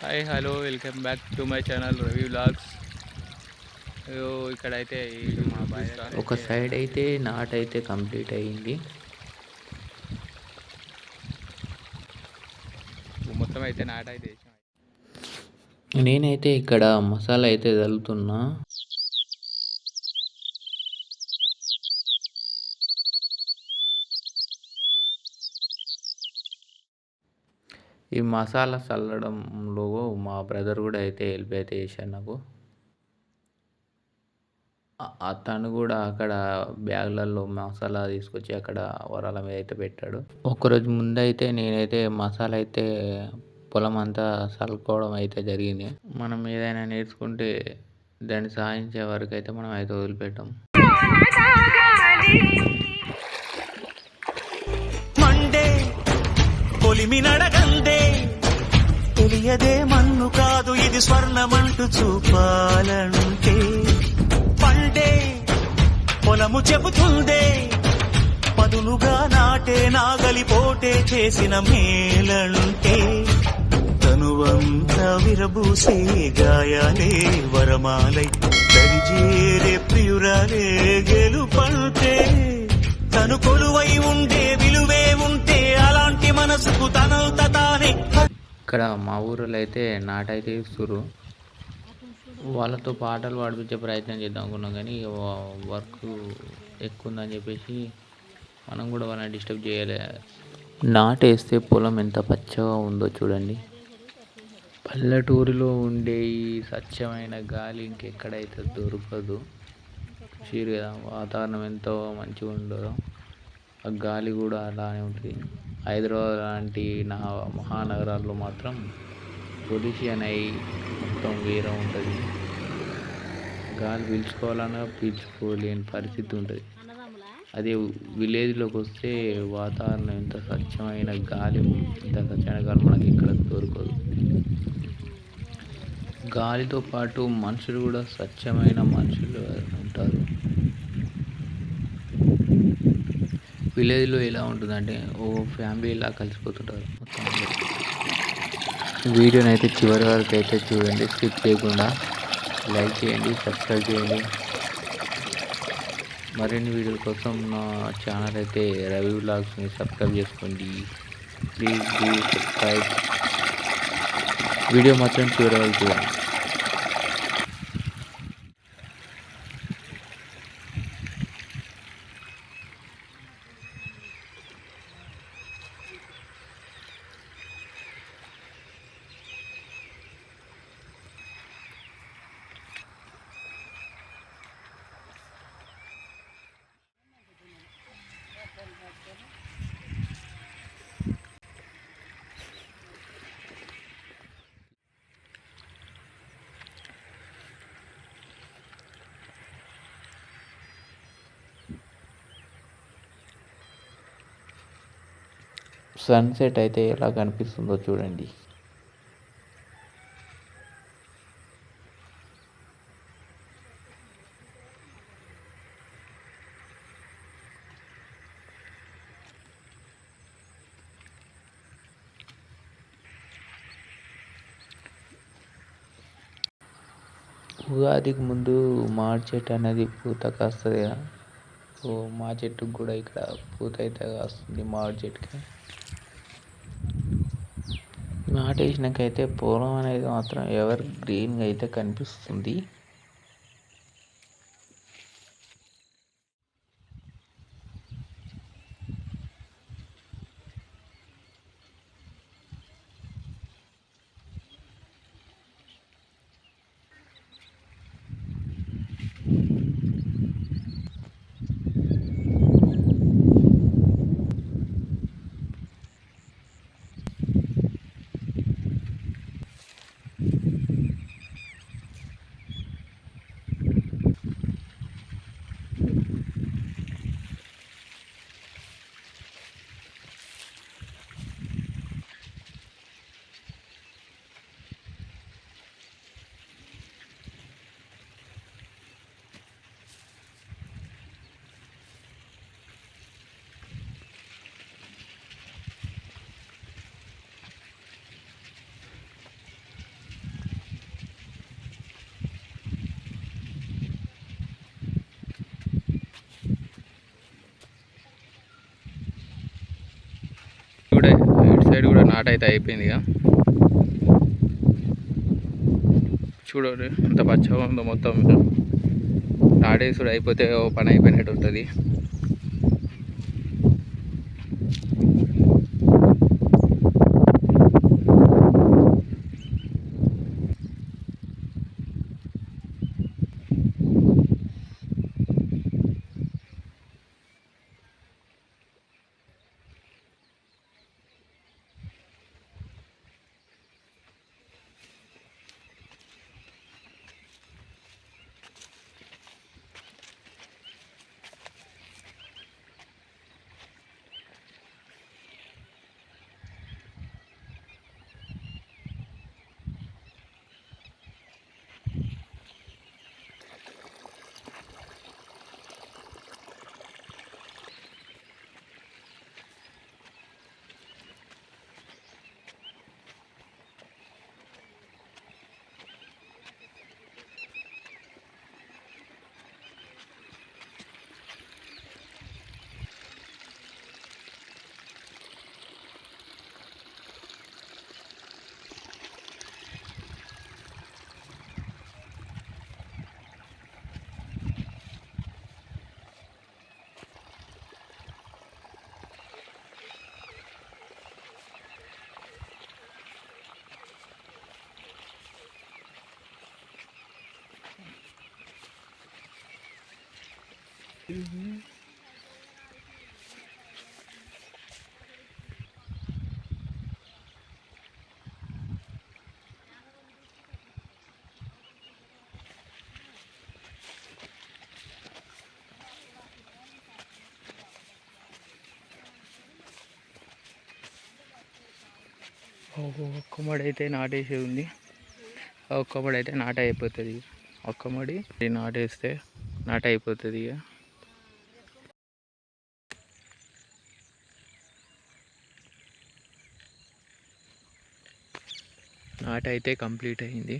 Hi hello welcome back to my channel Ravi vlogs. ఇక్కడైతే ఇది మా బాయ్ దగ్గర ఒక అయితే సైడ్ అయితే నాటైతే కంప్లీట్ అయ్యింది. మొత్తం అయితే నాట అయితే వేసాం. నేనైతే ఇక్కడ మసాలా అయితే చల్లుతున్నా. ఈ మసాలా చల్లడంలో మా బ్రదర్ కూడా అయితే హెల్ప్ అయితే చేశాడు నాకు. తను కూడా అక్కడ బ్యాగ్లలో మసాలా తీసుకొచ్చి అక్కడ వరాల మీద అయితే పెట్టాడు. ఒకరోజు ముందైతే నేనైతే మసాలా అయితే పొలం అంతా చల్లుకోవడం అయితే జరిగింది. మనం ఏదైనా నేర్చుకుంటే దాన్ని సాధించే వరకు అయితే మనం అయితే వదిలిపెట్టాం. కొలిమినడగందే తెలియదే మన్ను కాదు ఇది స్వర్ణమంటూ చూపాలంటే పండే పొలము చెబుతుందే పదునుగా నాటే నాగలిపోటే చేసిన మేలంటే తనువంతా విరబూసే గాయాలే వరమాలై దరిజేరే ప్రియురాలే గెలుపంటే తను కొలువై ఉండే విలువే ఉంటే అలాంటి మనసుకు తనంత తానే. ఇక్కడ మా ఊరిలో అయితే నాటైతే ఇస్తుర్రు. వాళ్ళతో పాటలు పాడిపించే ప్రయత్నం చేద్దాం అనుకున్నాం, కానీ వర్క్ ఎక్కువ ఉందని చెప్పేసి మనం కూడా వాళ్ళని డిస్టర్బ్ చేయలే. నాటేస్తే పొలం ఎంత పచ్చగా ఉందో చూడండి. పల్లెటూరులో ఉండే ఈ స్వచ్ఛమైన గాలి ఇంకెక్కడైతే దొరకదు. చూసిర్రు కదా వాతావరణం ఎంతో మంచిగా ఉండదో, ఆ గాలి కూడా అలానే ఉంటుంది. హైదరాబాద్ లాంటి మహానగరాల్లో మాత్రం పొల్యూషన్ అయి మొత్తం వేరే ఉంటుంది. గాలి పీల్చుకోవాలన్నా పీల్చుకోలేని పరిస్థితి ఉంటుంది. అదే విలేజ్లోకి వస్తే వాతావరణం ఎంత స్వచ్ఛమైన గాలి, ఇంత స్వచ్ఛమైన గాలి మనకి ఇక్కడ దొరకదు. గాలితో పాటు మనుషులు కూడా స్వచ్ఛమైన మనుషులు ఉంటారు. విలేజ్లో ఎలా ఉంటుందంటే ఓ ఫ్యామిలీలా కలిసిపోతుంటారు మొత్తం. వీడియోని అయితే చివరి వరకు అయితే చూడండి, స్కిప్ చేయకుండా. లైక్ చేయండి, సబ్స్క్రైబ్ చేయండి. మరిన్ని వీడియోల కోసం నా ఛానల్ అయితే రవి వ్లాగ్స్ని సబ్స్క్రైబ్ చేసుకోండి. Please do subscribe. వీడియో మాత్రం చివరి వరకు చూడండి. సన్సెట్ అయితే ఎలా కనిపిస్తుందో చూడండి. ఉగాదికి ముందు మామిడి చెట్టు అనేది పూత కాస్తుంది కదా. సో మా చెట్టుకు కూడా ఇక్కడ పూత అయితే కాస్తుంది. మామిడి చెట్టుకి నాటేసినాకైతే పొలం అనేది మాత్రం ఎవర్ గ్రీన్గా అయితే కనిపిస్తుంది. నాటైతే అయిపోయింది ఇక. చూడండి ఎంత పచ్చగా ఉందో మొత్తం. నాటేసుడు అయిపోతే ఓ పని అయిపోయినట్టు ఉంటుంది. ఒక్క మడి అయితే నాటేసి ఉంది. ఒక్క మడి అయితే నాట అయిపోతుంది. ఒక్క మడి నాటేస్తే నాట అయిపోతుంది ఇక. నాట అయితే కంప్లీట్ అయింది.